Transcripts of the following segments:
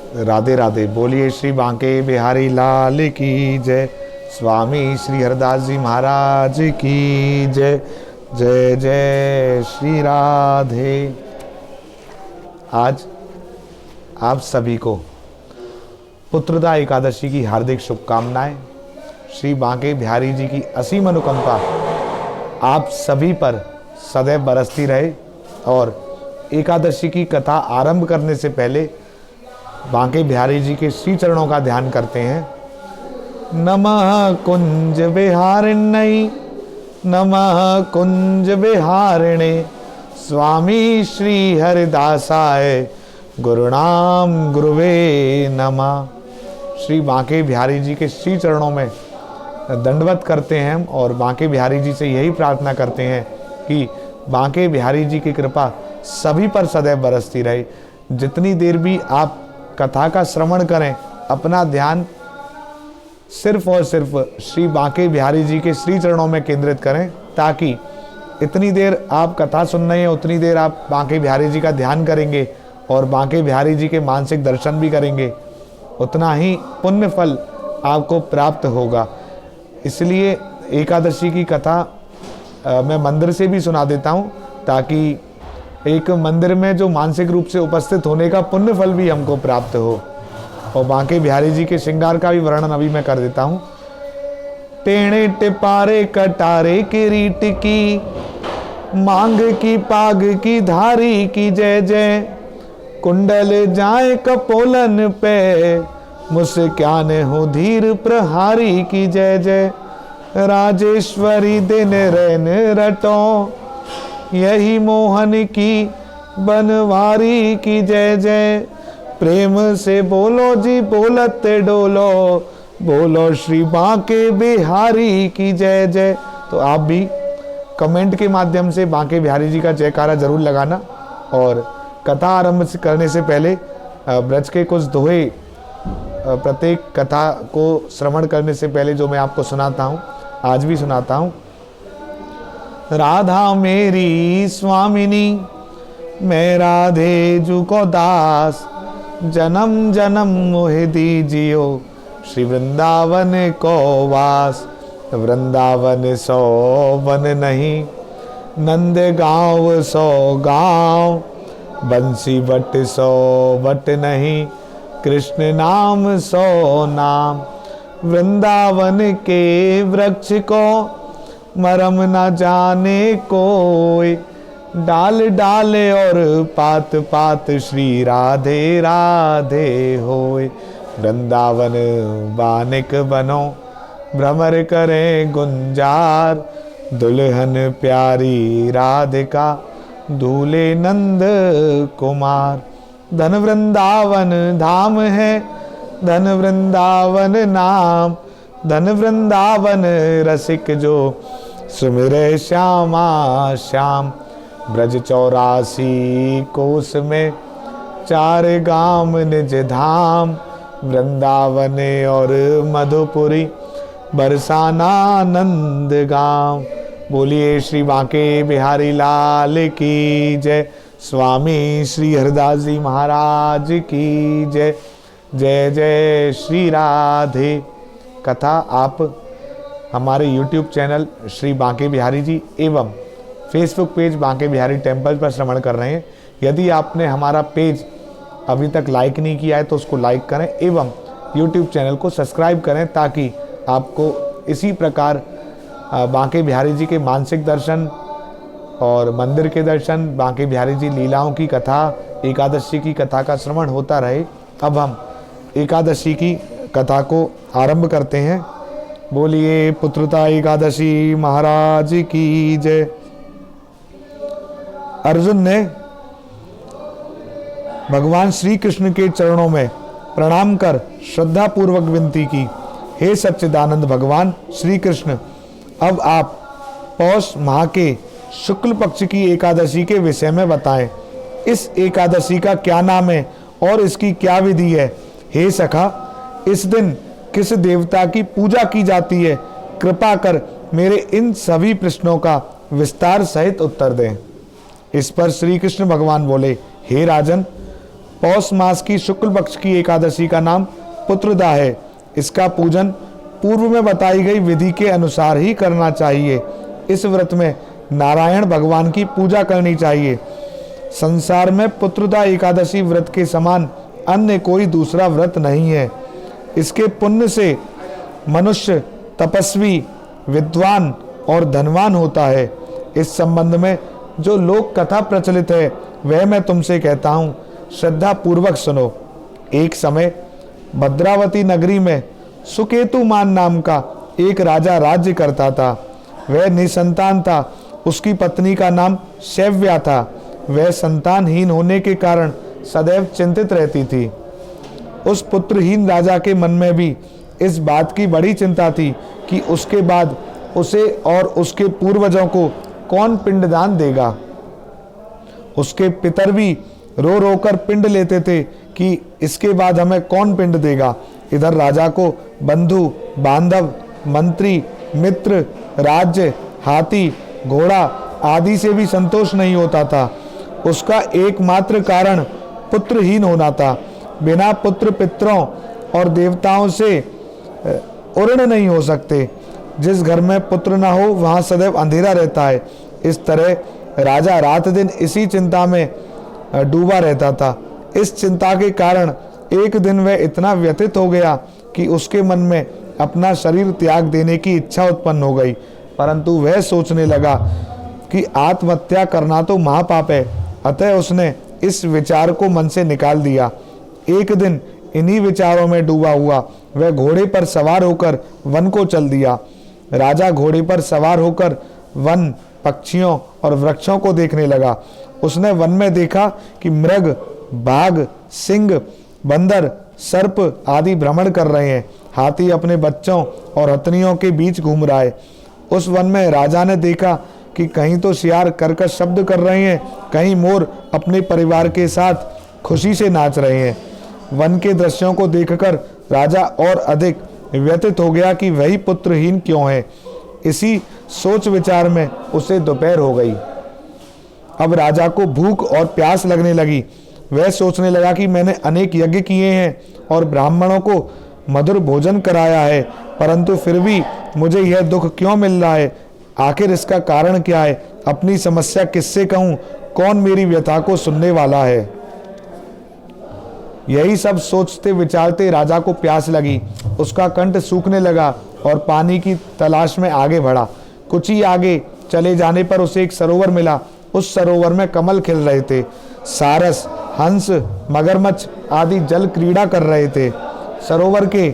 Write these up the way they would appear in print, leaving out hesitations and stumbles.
राधे राधे। बोलिए श्री बांके बिहारी लाल की जय। स्वामी श्री हरदास जी महाराज की जय। जय जय श्री राधे। आज आप सभी को पुत्रदा एकादशी की हार्दिक शुभकामनाएं। श्री बांके बिहारी जी की असीम अनुकंपा आप सभी पर सदैव बरसती रहे। और एकादशी की कथा आरंभ करने से पहले बांके बिहारी जी के श्री चरणों का ध्यान करते हैं। नमः कुंज विहारिण्यै, नमः कुंज विहारिणे, स्वामी श्री हरिदासाय गुरुनाम गुरुवे नमः। श्री बांके बिहारी जी के श्री चरणों में दंडवत करते हैं और बांके बिहारी जी से यही प्रार्थना करते हैं कि बांके बिहारी जी की कृपा सभी पर सदैव बरसती रहे। जितनी देर भी आप कथा का श्रवण करें, अपना ध्यान सिर्फ और सिर्फ श्री बांके बिहारी जी के श्री चरणों में केंद्रित करें, ताकि इतनी देर आप कथा सुन रहे हैं उतनी देर आप बांके बिहारी जी का ध्यान करेंगे और बांके बिहारी जी के मानसिक दर्शन भी करेंगे, उतना ही पुण्य फल आपको प्राप्त होगा। इसलिए एकादशी की कथा मैं मंदिर से भी सुना देता हूँ, ताकि एक मंदिर में जो मानसिक रूप से उपस्थित होने का पुण्य फल भी हमको प्राप्त हो। और बांके बिहारी जी के श्रृंगार का भी वर्णन अभी मैं कर देता हूँ। टेढ़े टिपारे कटारे किरीट की, मांग की पाग की धारी की जय जय, कुंडल जाए कपोलन पे, मुस्कान हो धीर प्रहारी की जय जय, राजेश्वरी दिन रैन रटो, यही मोहन की बनवारी की जय जय, प्रेम से बोलो जी बोलते डोलो, बोलो श्री बांके बिहारी की जय जय। तो आप भी कमेंट के माध्यम से बांके बिहारी जी का जयकारा जरूर लगाना। और कथा आरंभ करने से पहले ब्रज के कुछ दोहे प्रत्येक कथा को श्रवण करने से पहले जो मैं आपको सुनाता हूँ, आज भी सुनाता हूँ। राधा मेरी स्वामिनी, मैं राधे जू को दास, जन्म जन्म मोहे दीजियो, श्री वृंदावन को वास। वृंदावन सो वन नहीं, नंद गाँव सो गाँव, बंसी बट सो बट नहीं, कृष्ण नाम सो नाम। वृंदावन के वृक्ष को मरम न जाने कोई, डाल डाले और पात पात श्री राधे राधे होए। वृंदावन बानिक बनो, भ्रमर करे गुंजार, दुल्हन प्यारी राधिका, दूल्हे नंद कुमार। धन वृंदावन धाम है, धन वृंदावन नाम, धन वृंदावन रसिक जो सुमिरे श्यामा श्याम। ब्रज 84 कोस में, 4 गाम निज धाम, वृंदावन और मधुपुरी, बरसाना नंद गाम। बोलिए श्री बांके बिहारी लाल की जय। स्वामी श्री हरदास जी महाराज की जय। जय जय श्री राधे। कथा आप हमारे YouTube चैनल श्री बांके बिहारी जी एवं Facebook page Banke Bihari temple पर श्रवण कर रहे हैं। यदि आपने हमारा पेज अभी तक लाइक नहीं किया है तो उसको लाइक करें एवं YouTube चैनल को सब्सक्राइब करें, ताकि आपको इसी प्रकार बांके बिहारी जी के मानसिक दर्शन और मंदिर के दर्शन, बांके बिहारी जी लीलाओं की कथा, एकादशी की कथा का श्रवण होता रहे। अब हम एकादशी की कथा को आरंभ करते हैं। बोलिए पुत्रदा एकादशी महाराज की जय। अर्जुन ने भगवान श्री कृष्ण के चरणों में प्रणाम कर श्रद्धा पूर्वक विनती की, हे सच्चिदानंद भगवान श्री कृष्ण, अब आप पौष माह के शुक्ल पक्ष की एकादशी के विषय में बताएं। इस एकादशी का क्या नाम है और इसकी क्या विधि है? हे सखा, इस दिन किस देवता की पूजा की जाती है? कृपा कर मेरे इन सभी प्रश्नों का विस्तार सहित उत्तर दें। इस पर श्री कृष्ण भगवान बोले, हे राजन, पौष मास की शुक्ल पक्ष की एकादशी का नाम पुत्रदा है। इसका पूजन पूर्व में बताई गई विधि के अनुसार ही करना चाहिए। इस व्रत में नारायण भगवान की पूजा करनी चाहिए। संसार में पुत्रदा एकादशी व्रत के समान अन्य कोई दूसरा व्रत नहीं है। इसके पुण्य से मनुष्य तपस्वी, विद्वान और धनवान होता है। इस संबंध में जो लोक कथा प्रचलित है वह मैं तुमसे कहता हूँ, श्रद्धा पूर्वक सुनो। एक समय भद्रावती नगरी में सुकेतुमान नाम का एक राजा राज्य करता था। वह निसंतान था। उसकी पत्नी का नाम शैव्या था। वह संतानहीन होने के कारण सदैव चिंतित रहती थी। उस पुत्रहीन राजा के मन में भी इस बात की बड़ी चिंता थी कि उसके बाद उसे और उसके पूर्वजों को कौन पिंडदान देगा। उसके पितर भी रो रो कर पिंड लेते थे कि इसके बाद हमें कौन पिंड देगा। इधर राजा को बंधु, बांधव, मंत्री, मित्र, राज्य, हाथी, घोड़ा आदि से भी संतोष नहीं होता था। उसका एकमात्र कारण पुत्रहीन होना था। बिना पुत्र पितरों और देवताओं से उर्ण नहीं हो सकते। जिस घर में पुत्र न हो वहाँ सदैव अंधेरा रहता है। इस तरह राजा रात दिन इसी चिंता में डूबा रहता था। इस चिंता के कारण एक दिन वह इतना व्यथित हो गया कि उसके मन में अपना शरीर त्याग देने की इच्छा उत्पन्न हो गई। परंतु वह सोचने लगा कि आत्महत्या करना तो महापाप है। अतः उसने इस विचार को मन से निकाल दिया। एक दिन इन्हीं विचारों में डूबा हुआ वह घोड़े पर सवार होकर वन को चल दिया। राजा घोड़े पर सवार होकर वन, पक्षियों और वृक्षों को देखने लगा। उसने वन में देखा कि मृग, बाघ, सिंह, बंदर, सर्प आदि भ्रमण कर रहे हैं। हाथी अपने बच्चों और हथनियों के बीच घूम रहा है। उस वन में राजा ने देखा कि कहीं तो शियार कर्कश शब्द कर रहे हैं, कहीं मोर अपने परिवार के साथ खुशी से नाच रहे हैं। वन के दृश्यों को देखकर राजा और अधिक व्यथित हो गया कि वही पुत्रहीन क्यों है। इसी सोच विचार में उसे दोपहर हो गई। अब राजा को भूख और प्यास लगने लगी। वह सोचने लगा कि मैंने अनेक यज्ञ किए हैं और ब्राह्मणों को मधुर भोजन कराया है, परंतु फिर भी मुझे यह दुख क्यों मिल रहा है। आखिर इसका कारण क्या है। अपनी समस्या किससे कहूँ, कौन मेरी व्यथा को सुनने वाला है। यही सब सोचते विचारते राजा को प्यास लगी। उसका कंठ सूखने लगा और पानी की तलाश में आगे बढ़ा। कुछ ही आगे चले जाने पर उसे एक सरोवर मिला। उस सरोवर में कमल खिल रहे थे। सारस, हंस, मगरमच्छ आदि जल क्रीड़ा कर रहे थे। सरोवर के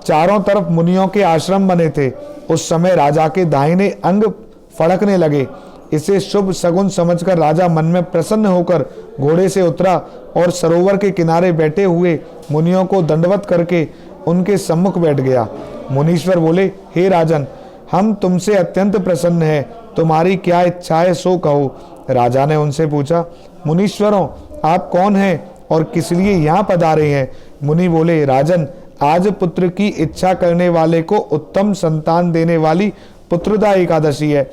चारों तरफ मुनियों के आश्रम बने थे। उस समय राजा के दाहिने अंग फड़कने लगे। इसे शुभ शगुन समझकर राजा मन में प्रसन्न होकर घोड़े से उतरा और सरोवर के किनारे बैठे हुए मुनियों को दंडवत करके उनके सम्मुख बैठ गया। मुनीश्वर बोले, हे राजन, हम तुमसे अत्यंत प्रसन्न हैं। तुम्हारी क्या इच्छा है सो कहो। राजा ने उनसे पूछा, मुनीश्वरों, आप कौन हैं और किस लिए यहाँ पधारे हैं। मुनि बोले, राजन, आज पुत्र की इच्छा करने वाले को उत्तम संतान देने वाली पुत्रदा एकादशी है।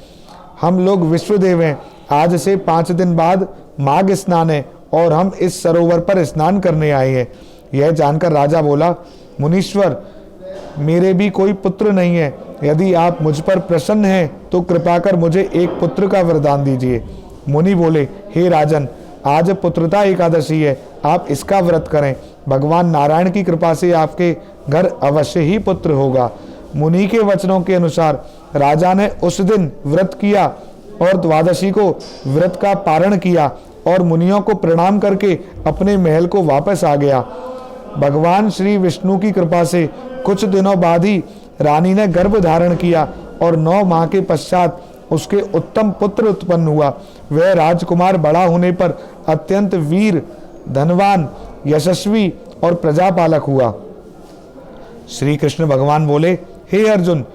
हम लोग विश्वदेव हैं। आज से 5 दिन बाद माघ स्नान है और हम इस सरोवर पर स्नान करने आए हैं। यह जानकर राजा बोला, मुनीश्वर, मेरे भी कोई पुत्र नहीं है। यदि आप मुझ पर प्रसन्न हैं तो कृपा कर मुझे एक पुत्र का वरदान दीजिए। मुनि बोले, हे राजन, आज पुत्रदा एकादशी है, आप इसका व्रत करें। भगवान नारायण की कृपा से आपके घर अवश्य ही पुत्र होगा। मुनि के वचनों के अनुसार राजा ने उस दिन व्रत किया और द्वादशी को व्रत का पारण किया और मुनियों को प्रणाम करके अपने महल को वापस आ गया। भगवान श्री विष्णु की कृपा से कुछ दिनों बाद ही रानी ने गर्भ धारण किया और 9 माह के पश्चात उसके उत्तम पुत्र उत्पन्न हुआ। वह राजकुमार बड़ा होने पर अत्यंत वीर, धनवान, यशस्वी और प्रजापालक हुआ। श्री कृष्ण भगवान बोले, हे अर्जुन,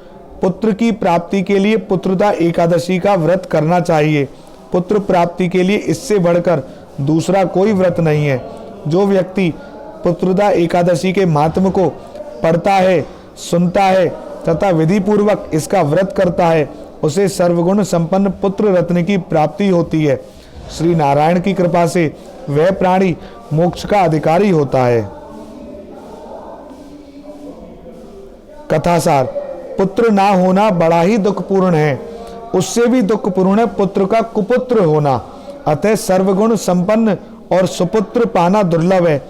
पुत्र की प्राप्ति के लिए पुत्रदा एकादशी का व्रत करना चाहिए। पुत्र प्राप्ति के लिए इससे बढ़कर दूसरा कोई व्रत नहीं है। जो व्यक्ति पुत्रदा एकादशी के महात्म को पढ़ता है, सुनता है तथा विधि पूर्वक इसका व्रत करता है, उसे सर्वगुण संपन्न पुत्र रत्न की प्राप्ति होती है। श्री नारायण की कृपा से वह प्राणी मोक्ष का अधिकारी होता है। कथासार, पुत्र ना होना बड़ा ही दुखपूर्ण है, उससे भी दुखपूर्ण है पुत्र का कुपुत्र होना। अतः सर्वगुण संपन्न और सुपुत्र पाना दुर्लभ है।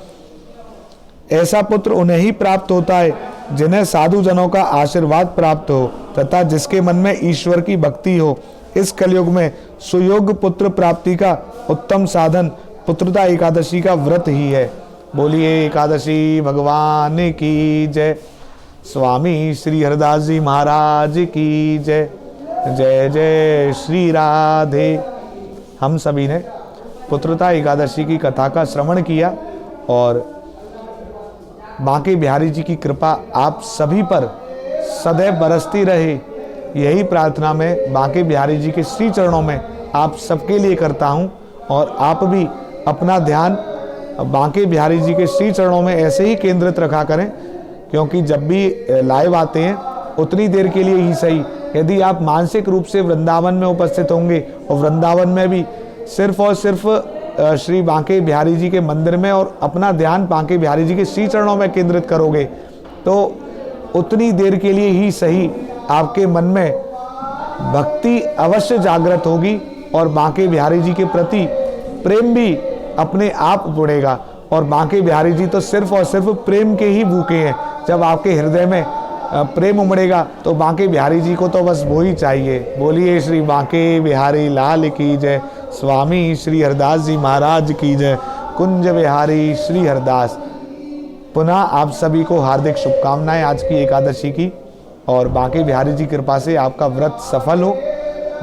ऐसा पुत्र उन्हें ही प्राप्त होता है जिन्हें साधु जनों का आशीर्वाद प्राप्त हो तथा जिसके मन में ईश्वर की भक्ति हो। इस कलयुग में सुयोग्य पुत्र प्राप्ति का उत्तम साधन पुत्रदा एकादशी का व्रत ही है। बोलिए एकादशी भगवान की जय। स्वामी श्री हरदास जी महाराज की जय। जय जय श्री राधे। हम सभी ने पुत्रदा एकादशी की कथा का श्रवण किया और बांके बिहारी जी की कृपा आप सभी पर सदैव बरसती रहे, यही प्रार्थना मैं बांके बिहारी जी के श्री चरणों में आप सबके लिए करता हूं। और आप भी अपना ध्यान बांके बिहारी जी के श्री चरणों में ऐसे ही केंद्रित रखा करें, क्योंकि जब भी लाइव आते हैं उतनी देर के लिए ही सही, यदि आप मानसिक रूप से वृंदावन में उपस्थित होंगे और वृंदावन में भी सिर्फ और सिर्फ श्री बांके बिहारी जी के मंदिर में और अपना ध्यान बांके बिहारी जी के श्री चरणों में केंद्रित करोगे तो उतनी देर के लिए ही सही आपके मन में भक्ति अवश्य जागृत होगी और बांके बिहारी जी के प्रति प्रेम भी अपने आप बढ़ेगा। और बांके बिहारी जी तो सिर्फ और सिर्फ प्रेम के ही भूखे हैं। जब आपके हृदय में प्रेम उमड़ेगा तो बांके बिहारी जी को तो बस वो ही चाहिए। बोलिए श्री बांके बिहारी लाल की जय। स्वामी श्री हरदास जी महाराज की जय। कुंज बिहारी श्री हरदास। पुनः आप सभी को हार्दिक शुभकामनाएं आज की एकादशी की, और बांके बिहारी जी कृपा से आपका व्रत सफल हो,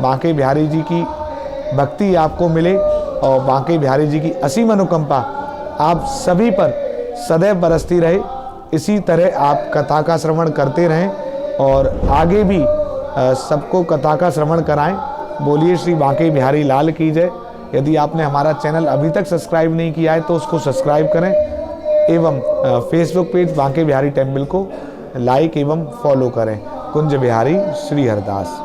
बांके बिहारी जी की भक्ति आपको मिले और बांके बिहारी जी की असीम अनुकंपा आप सभी पर सदैव बरसती रहे। इसी तरह आप कथा का श्रवण करते रहें और आगे भी सबको कथा का श्रवण कराएं। बोलिए श्री बांके बिहारी लाल की जय। यदि आपने हमारा चैनल अभी तक सब्सक्राइब नहीं किया है तो उसको सब्सक्राइब करें एवं Facebook page Banke Bihari temple को लाइक एवं फॉलो करें। कुंज बिहारी श्री हरदास।